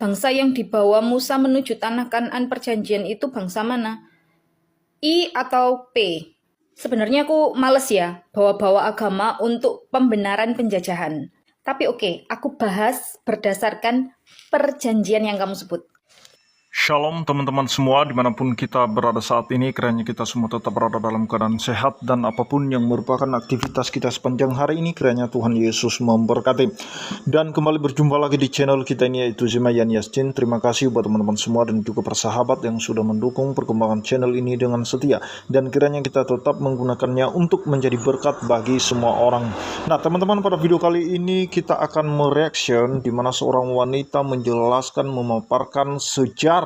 Bangsa yang dibawa Musa menuju tanah Kanaan perjanjian itu bangsa mana? I atau P? Sebenarnya aku males ya bawa-bawa agama untuk pembenaran penjajahan. Tapi oke, aku bahas berdasarkan perjanjian yang kamu sebut. Shalom teman-teman semua dimanapun kita berada saat ini, kiranya kita semua tetap berada dalam keadaan sehat dan apapun yang merupakan aktivitas kita sepanjang hari ini, kiranya Tuhan Yesus memberkati. Dan kembali berjumpa lagi di channel kita ini, yaitu Zimayan Yastin. Terima kasih buat teman-teman semua dan juga persahabat yang sudah mendukung perkembangan channel ini dengan setia, dan kiranya kita tetap menggunakannya untuk menjadi berkat bagi semua orang. Nah teman-teman, pada video kali ini kita akan mereaction di mana seorang wanita menjelaskan, memaparkan sejarah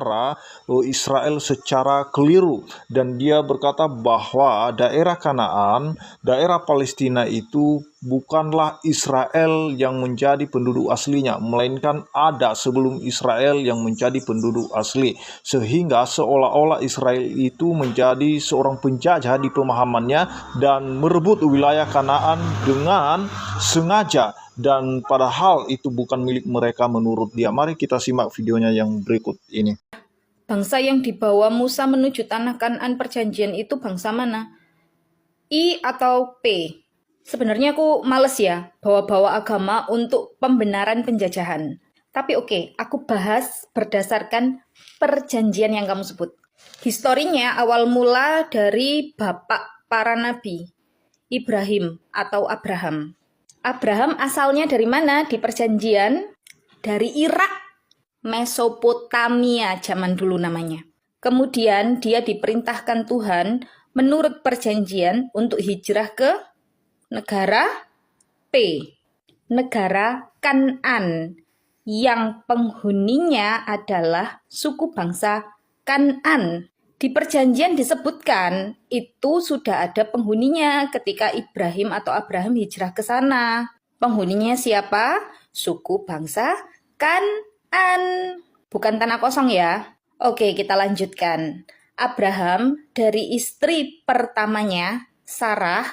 Israel secara keliru, dan dia berkata bahwa daerah Kanaan, daerah Palestina itu bukanlah Israel yang menjadi penduduk aslinya, melainkan ada sebelum Israel yang menjadi penduduk asli, sehingga seolah-olah Israel itu menjadi seorang penjajah di pemahamannya dan merebut wilayah Kanaan dengan sengaja, dan padahal itu bukan milik mereka menurut dia. Mari kita simak videonya yang berikut ini. Bangsa yang dibawa Musa menuju tanah Kanaan perjanjian itu bangsa mana? I atau P? Sebenarnya aku males ya bawa-bawa agama untuk pembenaran penjajahan. Tapi oke, aku bahas berdasarkan perjanjian yang kamu sebut. Historinya awal mula dari bapak para nabi, Ibrahim atau Abraham. Abraham asalnya dari mana di perjanjian? Dari Irak, Mesopotamia zaman dulu namanya. Kemudian dia diperintahkan Tuhan menurut perjanjian untuk hijrah ke negara P, negara Kanaan, yang penghuninya adalah suku bangsa Kanaan. Di perjanjian disebutkan itu sudah ada penghuninya ketika Ibrahim atau Abraham hijrah ke sana. Penghuninya siapa? Suku bangsa Kanaan. Bukan tanah kosong ya. Oke, kita lanjutkan. Abraham dari istri pertamanya, Sarah,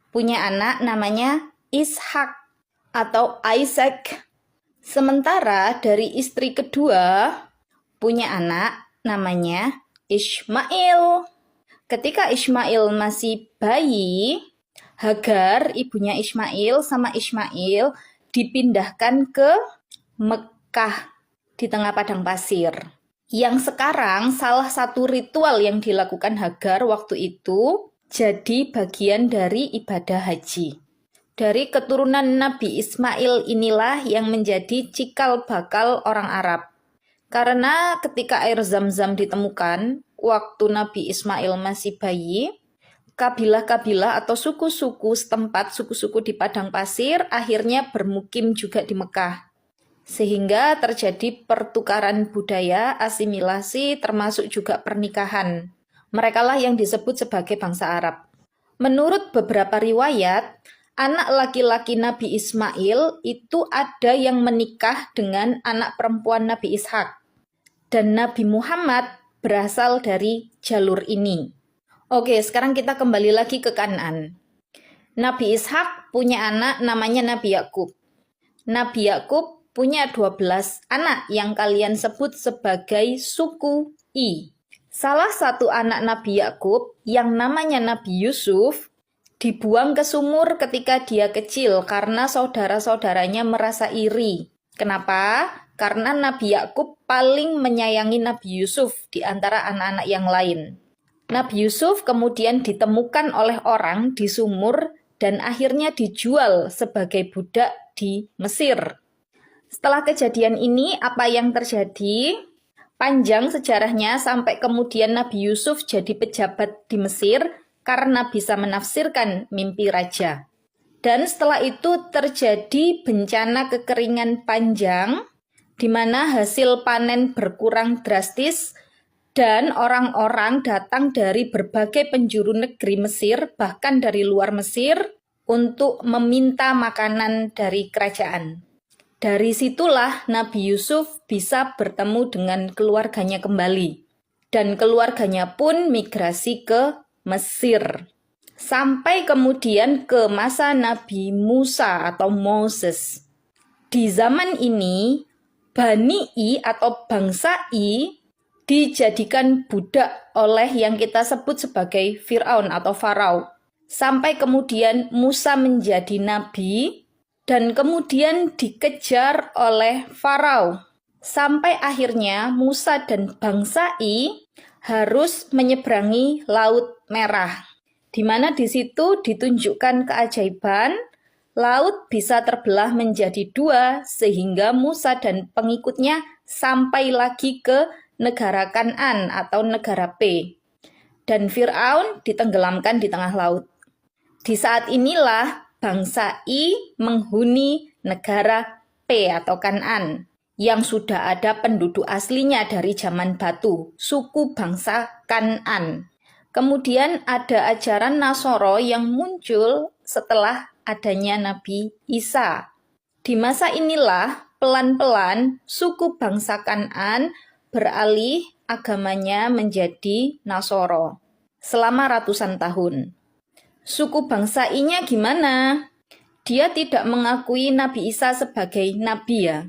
punya anak namanya Ishak atau Isaac. Sementara dari istri kedua punya anak namanya Ishmael. Ketika Ishmael masih bayi, Hagar, ibunya Ishmael, sama Ishmael dipindahkan ke Mekah di tengah padang pasir. Yang sekarang salah satu ritual yang dilakukan Hagar waktu itu jadi bagian dari ibadah haji. Dari keturunan Nabi Ismail inilah yang menjadi cikal bakal orang Arab. Karena ketika air Zam-Zam ditemukan waktu Nabi Ismail masih bayi, kabilah-kabilah atau suku-suku setempat, suku-suku di padang pasir akhirnya bermukim juga di Mekah. Sehingga terjadi pertukaran budaya, asimilasi, termasuk juga pernikahan. Merekalah yang disebut sebagai bangsa Arab. Menurut beberapa riwayat, anak laki-laki Nabi Ismail itu ada yang menikah dengan anak perempuan Nabi Ishak. Dan Nabi Muhammad berasal dari jalur ini. Oke, sekarang kita kembali lagi ke Kanaan. Nabi Ishak punya anak namanya Nabi Yakub. Nabi Yakub punya 12 anak yang kalian sebut sebagai suku I. Salah satu anak Nabi Yakub yang namanya Nabi Yusuf dibuang ke sumur ketika dia kecil karena saudara-saudaranya merasa iri. Kenapa? Karena Nabi Yakub paling menyayangi Nabi Yusuf di antara anak-anak yang lain. Nabi Yusuf kemudian ditemukan oleh orang di sumur dan akhirnya dijual sebagai budak di Mesir. Setelah kejadian ini, apa yang terjadi? Panjang sejarahnya sampai kemudian Nabi Yusuf jadi pejabat di Mesir karena bisa menafsirkan mimpi raja. Dan setelah itu terjadi bencana kekeringan panjang, di mana hasil panen berkurang drastis dan orang-orang datang dari berbagai penjuru negeri Mesir, bahkan dari luar Mesir, untuk meminta makanan dari kerajaan. Dari situlah Nabi Yusuf bisa bertemu dengan keluarganya kembali. Dan keluarganya pun migrasi ke Mesir. Sampai kemudian ke masa Nabi Musa atau Moses. Di zaman ini, Bani I atau bangsa I dijadikan budak oleh yang kita sebut sebagai Fir'aun atau Farao. Sampai kemudian Musa menjadi nabi dan kemudian dikejar oleh Farao. Sampai akhirnya Musa dan bangsa I harus menyeberangi Laut Merah. Di mana di situ ditunjukkan keajaiban, laut bisa terbelah menjadi dua sehingga Musa dan pengikutnya sampai lagi ke negara Kan'an atau negara P. Dan Fir'aun ditenggelamkan di tengah laut. Di saat inilah bangsa I menghuni negara P atau Kan'an yang sudah ada penduduk aslinya dari zaman batu, suku bangsa Kan'an. Kemudian ada ajaran Nasoro yang muncul setelah adanya Nabi Isa. Di masa inilah pelan-pelan suku bangsa Kan'an beralih agamanya menjadi Nasoro selama ratusan tahun. Suku bangsa I-nya gimana? Dia tidak mengakui Nabi Isa sebagai nabi ya.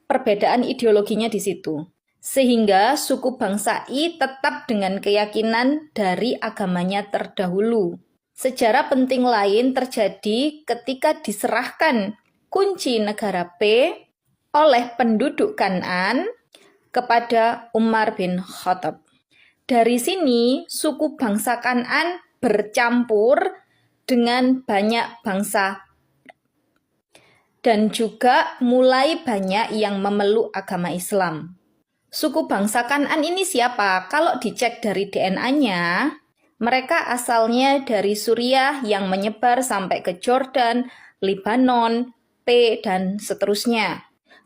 Perbedaan ideologinya di situ. Sehingga suku bangsa I tetap dengan keyakinan dari agamanya terdahulu. Sejarah penting lain terjadi ketika diserahkan kunci negara P oleh penduduk Kan'an kepada Umar bin Khattab. Dari sini suku bangsa Kan'an bercampur dengan banyak bangsa dan juga mulai banyak yang memeluk agama Islam. Suku bangsa Kan'an ini siapa? Kalau dicek dari DNA-nya, mereka asalnya dari Suriah yang menyebar sampai ke Jordan, Lebanon, P, dan seterusnya.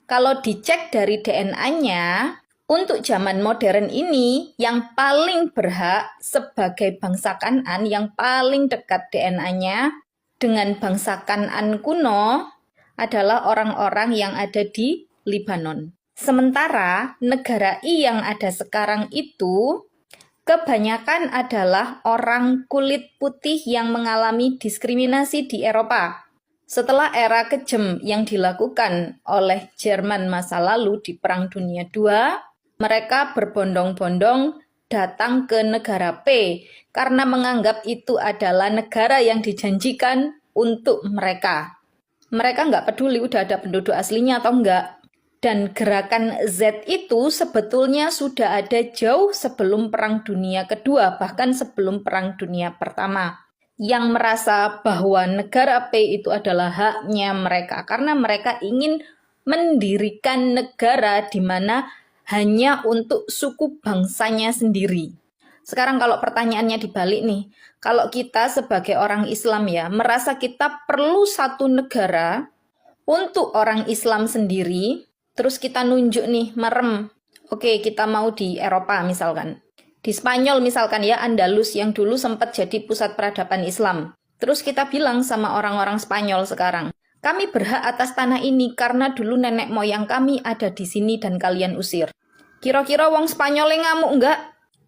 Kalau dicek dari DNA-nya, untuk zaman modern ini, yang paling berhak sebagai bangsa Kan'an, yang paling dekat DNA-nya dengan bangsa Kan'an kuno adalah orang-orang yang ada di Lebanon. Sementara negara I yang ada sekarang itu kebanyakan adalah orang kulit putih yang mengalami diskriminasi di Eropa. Setelah era kejam yang dilakukan oleh Jerman masa lalu di Perang Dunia II, mereka berbondong-bondong datang ke negara P karena menganggap itu adalah negara yang dijanjikan untuk mereka. Mereka nggak peduli udah ada penduduk aslinya atau enggak. Dan gerakan Z itu sebetulnya sudah ada jauh sebelum Perang Dunia Kedua, bahkan sebelum Perang Dunia Pertama. Yang merasa bahwa negara P itu adalah haknya mereka, karena mereka ingin mendirikan negara di mana hanya untuk suku bangsanya sendiri. Sekarang kalau pertanyaannya dibalik nih, kalau kita sebagai orang Islam ya, merasa kita perlu satu negara untuk orang Islam sendiri, terus kita nunjuk nih, merem. Oke, kita mau di Eropa misalkan. Di Spanyol misalkan ya, Andalus yang dulu sempat jadi pusat peradaban Islam. Terus kita bilang sama orang-orang Spanyol sekarang, kami berhak atas tanah ini karena dulu nenek moyang kami ada di sini dan kalian usir. Kira-kira wong Spanyol yang ngamuk enggak?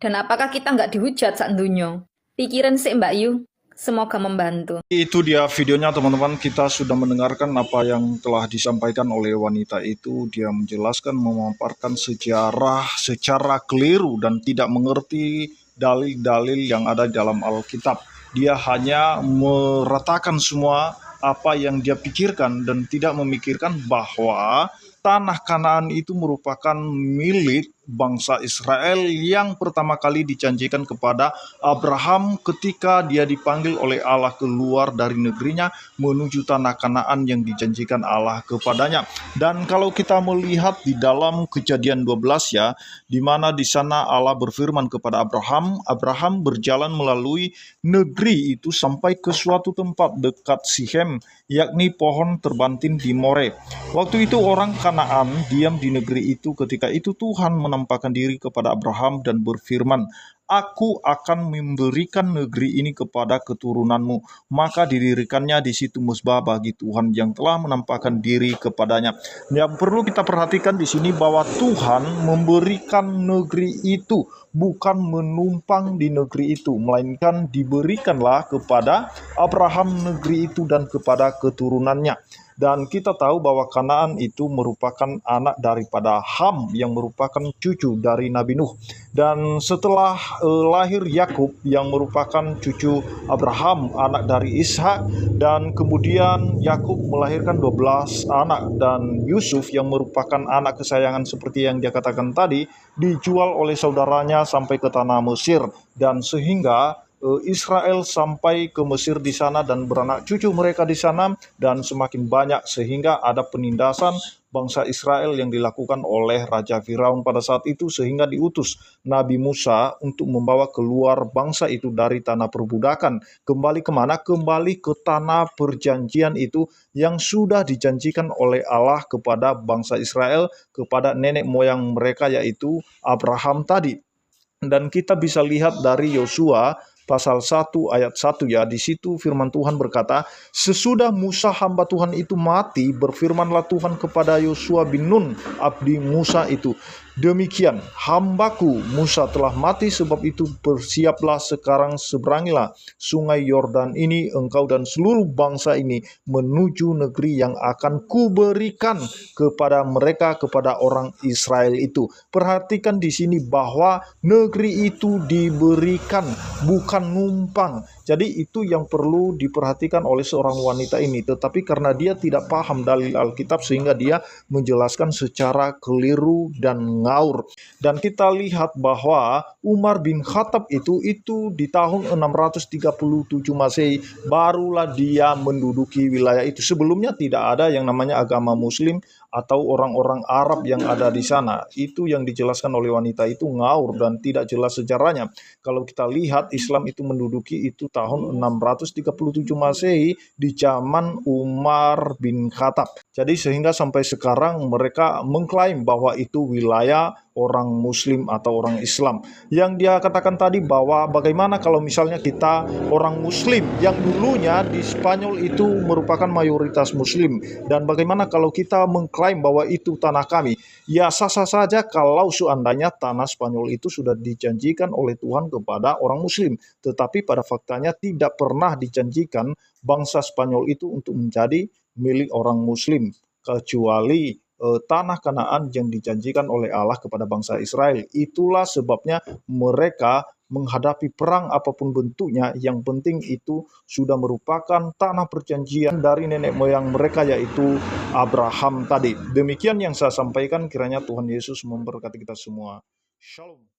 Dan apakah kita enggak dihujat saat dunia? Pikiran sih Mbak Yu. Semoga membantu. Itu dia videonya teman-teman, kita sudah mendengarkan apa yang telah disampaikan oleh wanita itu. Dia menjelaskan, memaparkan sejarah secara keliru dan tidak mengerti dalil-dalil yang ada dalam Alkitab. Dia hanya meratakan semua apa yang dia pikirkan dan tidak memikirkan bahwa tanah Kanaan itu merupakan milik bangsa Israel yang pertama kali dijanjikan kepada Abraham ketika dia dipanggil oleh Allah keluar dari negerinya menuju tanah Kanaan yang dijanjikan Allah kepadanya. Dan kalau kita melihat di dalam Kejadian 12 ya, di mana di sana Allah berfirman kepada Abraham, Abraham berjalan melalui negeri itu sampai ke suatu tempat dekat Sihem, yakni pohon terbantin di More. Waktu itu orang Kanaan diam di negeri itu. Ketika itu Tuhan menampakkan diri kepada Abraham dan berfirman, Aku akan memberikan negeri ini kepada keturunanmu. Maka didirikannya di situ mezbah bagi Tuhan yang telah menampakkan diri kepadanya. Yang perlu kita perhatikan di sini bahwa Tuhan memberikan negeri itu, bukan menumpang di negeri itu, melainkan diberikanlah kepada Abraham negeri itu dan kepada keturunannya. Dan kita tahu bahwa Kanaan itu merupakan anak daripada Ham yang merupakan cucu dari Nabi Nuh. Dan setelah lahir Yakub yang merupakan cucu Abraham, anak dari Ishak, dan kemudian Yakub melahirkan 12 anak, dan Yusuf yang merupakan anak kesayangan seperti yang dia katakan tadi dijual oleh saudaranya sampai ke tanah Mesir, dan sehingga Israel sampai ke Mesir di sana dan beranak cucu mereka di sana, dan semakin banyak sehingga ada penindasan bangsa Israel yang dilakukan oleh Raja Firaun pada saat itu, sehingga diutus Nabi Musa untuk membawa keluar bangsa itu dari tanah perbudakan. Kembali kemana? Kembali ke tanah perjanjian itu yang sudah dijanjikan oleh Allah kepada bangsa Israel, kepada nenek moyang mereka yaitu Abraham tadi. Dan kita bisa lihat dari Yosua pasal 1 ayat 1 ya, di situ firman Tuhan berkata, sesudah Musa hamba Tuhan itu mati, berfirmanlah Tuhan kepada Yosua bin Nun abdi Musa itu, demikian hambaku Musa telah mati, sebab itu bersiaplah sekarang, seberangilah sungai Yordan ini engkau dan seluruh bangsa ini menuju negeri yang akan kuberikan kepada mereka, kepada orang Israel itu. Perhatikan di sini bahwa negeri itu diberikan, bukan numpang. Jadi itu yang perlu diperhatikan oleh seorang wanita ini. Tetapi karena dia tidak paham dalil Alkitab, sehingga dia menjelaskan secara keliru dan ngaur. Dan kita lihat bahwa Umar bin Khattab itu di tahun 637 Masehi barulah dia menduduki wilayah itu. Sebelumnya tidak ada yang namanya agama Muslim atau orang-orang Arab yang ada di sana. Itu yang dijelaskan oleh wanita itu ngaur dan tidak jelas sejarahnya. Kalau kita lihat Islam itu menduduki itu tahun 637 Masehi di zaman Umar bin Khattab. Jadi sehingga sampai sekarang mereka mengklaim bahwa itu wilayah orang Muslim atau orang Islam. Yang dia katakan tadi bahwa bagaimana kalau misalnya kita orang Muslim yang dulunya di Spanyol itu merupakan mayoritas Muslim, dan bagaimana kalau kita mengklaim bahwa itu tanah kami. Ya sah-sah saja kalau seandainya tanah Spanyol itu sudah dijanjikan oleh Tuhan kepada orang Muslim, tetapi pada faktanya tidak pernah dijanjikan bangsa Spanyol itu untuk menjadi milik orang Muslim, kecuali tanah Kanaan yang dijanjikan oleh Allah kepada bangsa Israel. Itulah sebabnya mereka menghadapi perang apapun bentuknya, yang penting itu sudah merupakan tanah perjanjian dari nenek moyang mereka yaitu Abraham tadi. Demikian yang saya sampaikan, kiranya Tuhan Yesus memberkati kita semua. Shalom.